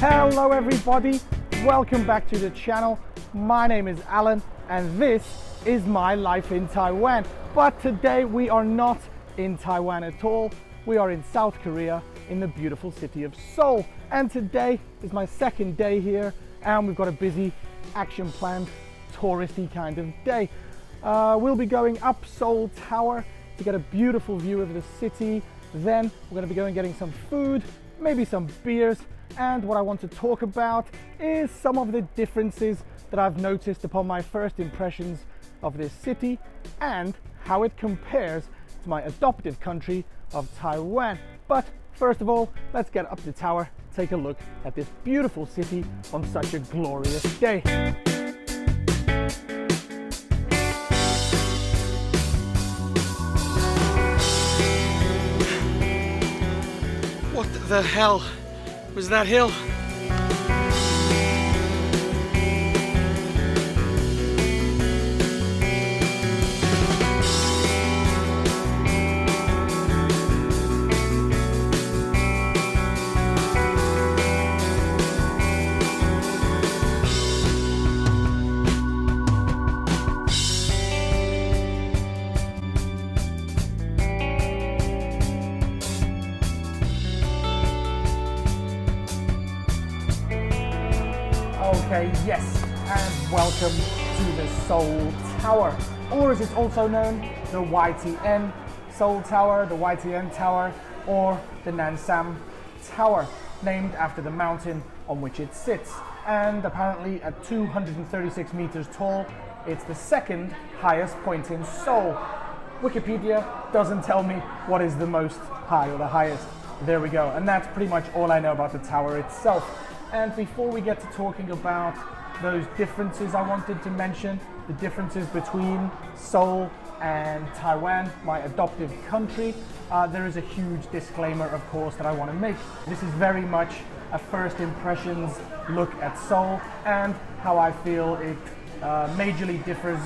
Hello everybody, welcome back to the channel. My name is Alan and this is my life in Taiwan. But today we are not in Taiwan at all. We are in South Korea in the beautiful city of Seoul. And today is my second day here and we've got a busy, action-planned, touristy kind of day. We'll be going up Seoul Tower to get a beautiful view of the city. Then we're going to be going getting some food, maybe some beers. And what I want to talk about is some of the differences that I've noticed upon my first impressions of this city and how it compares to my adopted country of Taiwan. But first of all, let's get up the tower, take a look at this beautiful city on such a glorious day. What the hell was that hill? Okay, yes, and welcome to the Seoul Tower, or as it's also known, the YTN Seoul Tower, the YTN Tower, or the Nansam Tower, named after the mountain on which it sits. And apparently at 236 meters tall, it's the second highest point in Seoul. Wikipedia doesn't tell me what is the most high or the highest. There we go, and that's pretty much all I know about the tower itself. And before we get to talking about those differences, I wanted to mention the differences between Seoul and Taiwan, my adoptive country. There is a huge disclaimer, of course, that I want to make. This is very much a first impressions look at Seoul and how I feel it majorly differs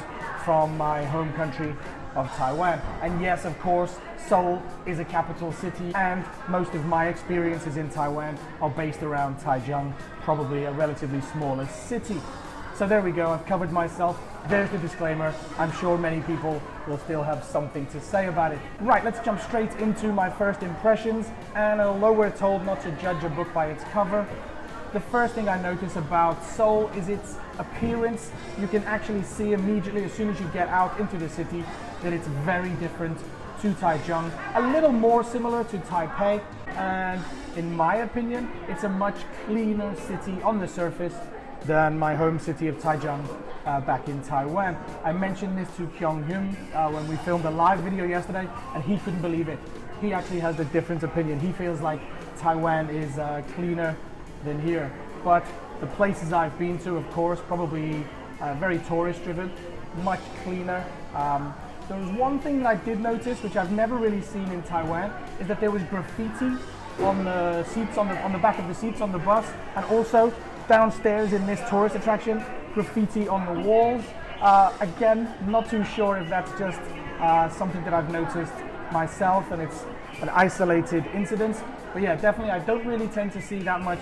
from my home country of Taiwan. And yes, of course, Seoul is a capital city and most of my experiences in Taiwan are based around Taichung, probably a relatively smaller city. So there we go, I've covered myself. There's the disclaimer. I'm sure many people will still have something to say about it. Right, let's jump straight into my first impressions. And although we're told not to judge a book by its cover, the first thing I notice about Seoul is its appearance. You can actually see immediately as soon as you get out into the city that it's very different to Taichung, a little more similar to Taipei, and in my opinion, it's a much cleaner city on the surface than my home city of Taichung back in Taiwan. I mentioned this to Kyung-Hyun when we filmed a live video yesterday, and he couldn't believe it. He actually has a different opinion. He feels like Taiwan is cleaner than here. But the places I've been to, of course, probably very tourist driven, much cleaner. There was one thing that I did notice, which I've never really seen in Taiwan, is that there was graffiti on the seats, on the back of the seats on the bus, and also downstairs in this tourist attraction, graffiti on the walls. Again, not too sure if that's just something that I've noticed myself and it's an isolated incident. But yeah, definitely I don't really tend to see that much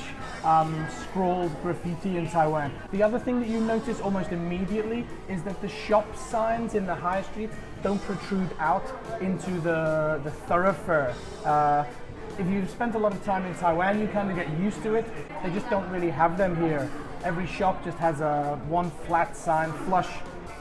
scrawled graffiti in Taiwan. The other thing that you notice almost immediately is that the shop signs in the high street don't protrude out into the thoroughfare. If you've spent a lot of time in Taiwan, you kind of get used to it. They just don't really have them here. Every shop just has one flat sign flush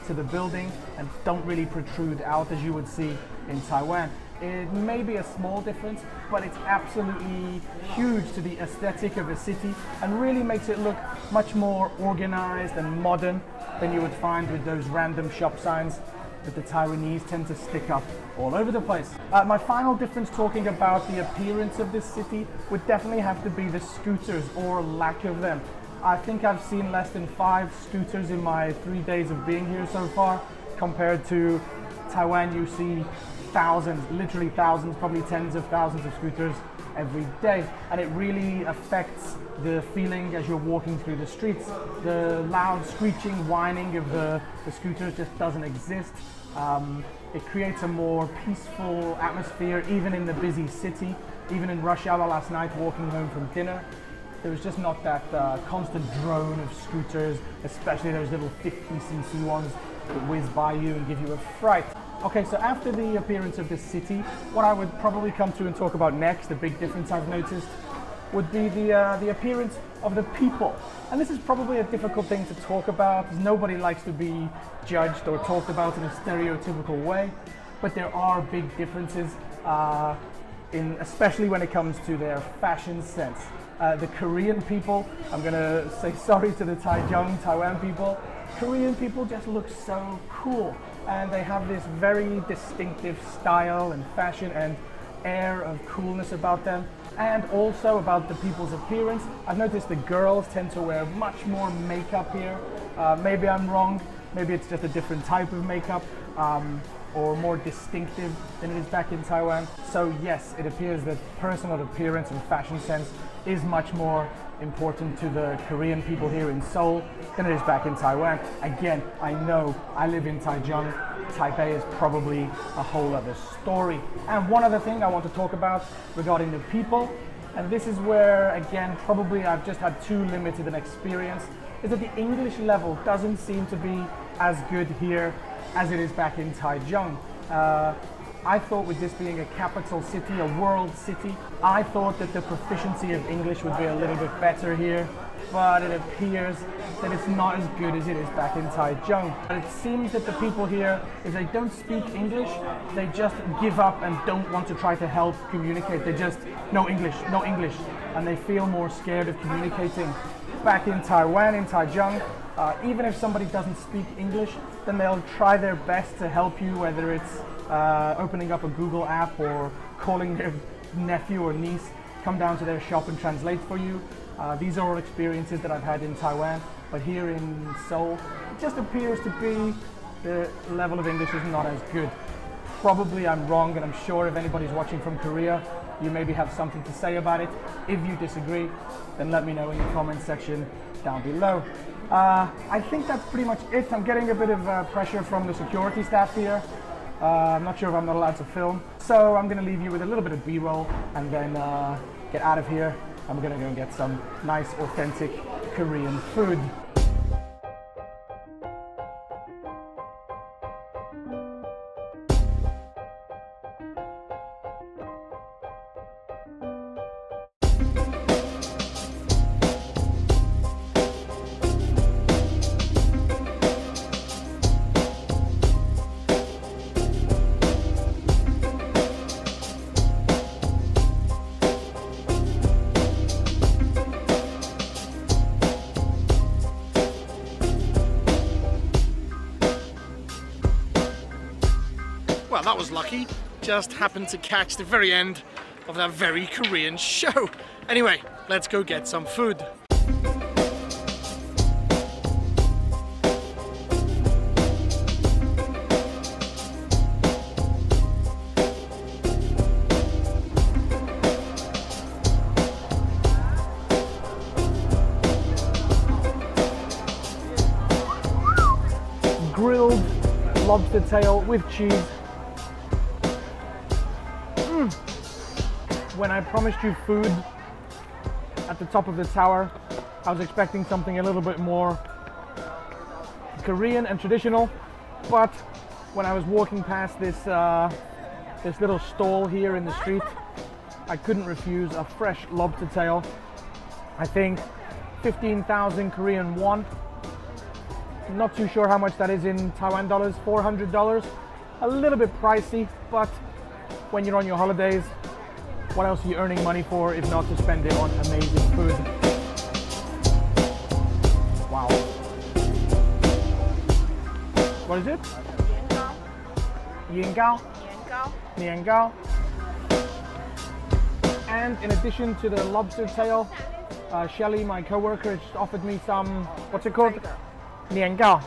to the building and don't really protrude out as you would see in Taiwan. It may be a small difference, but it's absolutely huge to the aesthetic of a city and really makes it look much more organized and modern than you would find with those random shop signs that the Taiwanese tend to stick up all over the place. My final difference talking about the appearance of this city would definitely have to be the scooters or lack of them. I think I've seen less than 5 scooters in my 3 days of being here so far, compared to Taiwan. You see thousands, literally thousands, probably tens of thousands of scooters every day, and it really affects the feeling as you're walking through the streets. The loud screeching, whining of the scooters just doesn't exist. It creates a more peaceful atmosphere even in the busy city. Even in rush hour last night walking home from dinner, there was just not that constant drone of scooters, especially those little 50cc ones that whiz by you and give you a fright. Okay, so after the appearance of this city, what I would probably come to and talk about next, the big difference I've noticed, would be the appearance of the people. And this is probably a difficult thing to talk about, because nobody likes to be judged or talked about in a stereotypical way, but there are big differences, especially when it comes to their fashion sense. The Korean people, I'm gonna say sorry to the Taichung, Taiwan people, Korean people just look so cool, and they have this very distinctive style and fashion and air of coolness about them. And also about the people's appearance, I've noticed the girls tend to wear much more makeup here. Maybe I'm wrong, maybe it's just a different type of makeup, or more distinctive than it is back in Taiwan. So yes, it appears that personal appearance and fashion sense is much more important to the Korean people here in Seoul than it is back in Taiwan. Again, I know I live in Taichung. Taipei is probably a whole other story. And one other thing I want to talk about regarding the people, and this is where, again, probably I've just had too limited an experience, is that the English level doesn't seem to be as good here as it is back in Taichung. I thought with this being a capital city, a world city, I thought that the proficiency of English would be a little bit better here, but it appears that it's not as good as it is back in Taichung. But it seems that the people here, if they don't speak English, they just give up and don't want to try to help communicate. They just, no English, no English, and they feel more scared of communicating. Back in Taiwan, in Taichung, even if somebody doesn't speak English, then they'll try their best to help you, whether it's opening up a Google app or calling their nephew or niece, come down to their shop and translate for you. These are all experiences that I've had in Taiwan, but here in Seoul, it just appears to be the level of English is not as good. Probably I'm wrong, and I'm sure if anybody's watching from Korea, you maybe have something to say about it. If you disagree, then let me know in the comment section down below. I think that's pretty much it. I'm getting a bit of pressure from the security staff here. I'm not sure if I'm not allowed to film. So I'm gonna leave you with a little bit of B-roll and then get out of here. I'm gonna go and get some nice, authentic Korean food. Well, that was lucky. Just happened to catch the very end of that very Korean show. Anyway, let's go get some food. Grilled lobster tail with cheese. When I promised you food at the top of the tower, I was expecting something a little bit more Korean and traditional, but when I was walking past this little stall here in the street, I couldn't refuse a fresh lobster tail. I think 15,000 Korean won. Not too sure how much that is in Taiwan dollars, $400. A little bit pricey, but when you're on your holidays, what else are you earning money for if not to spend it on amazing food? Wow. What is it? Niangao. Niangao. And in addition to the lobster tail, Shelly, my co-worker, just offered me some, what's it called? Niangao.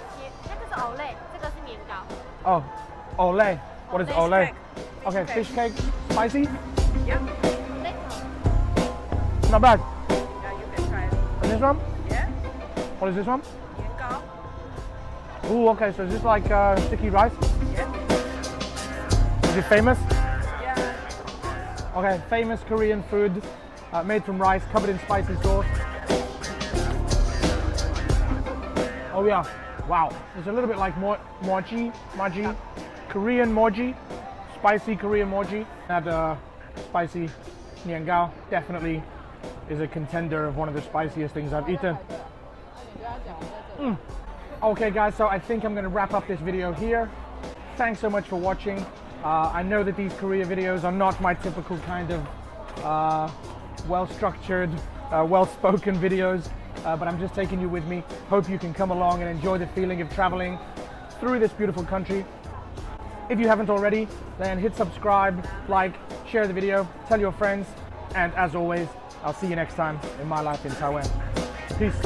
Oh, olay. What is olay? Okay, fish cake. Spicy? Yep. Not bad. Yeah, you can try it. And this one? Yeah. What is this one? Niangao. Ooh, okay, so is this like sticky rice? Yeah. Is it famous? Yeah. Okay, famous Korean food made from rice, covered in spicy sauce. Oh yeah, wow. It's a little bit like mochi, Korean mochi, spicy Korean mochi. That spicy niangao definitely is a contender of one of the spiciest things I've eaten. Okay guys, so I think I'm gonna wrap up this video here. Thanks so much for watching. I know that these Korea videos are not my typical kind of well-structured, well-spoken videos, but I'm just taking you with me. Hope you can come along and enjoy the feeling of traveling through this beautiful country. If you haven't already, then hit subscribe, like, share the video, tell your friends, and as always, I'll see you next time in my life in Taiwan. Peace.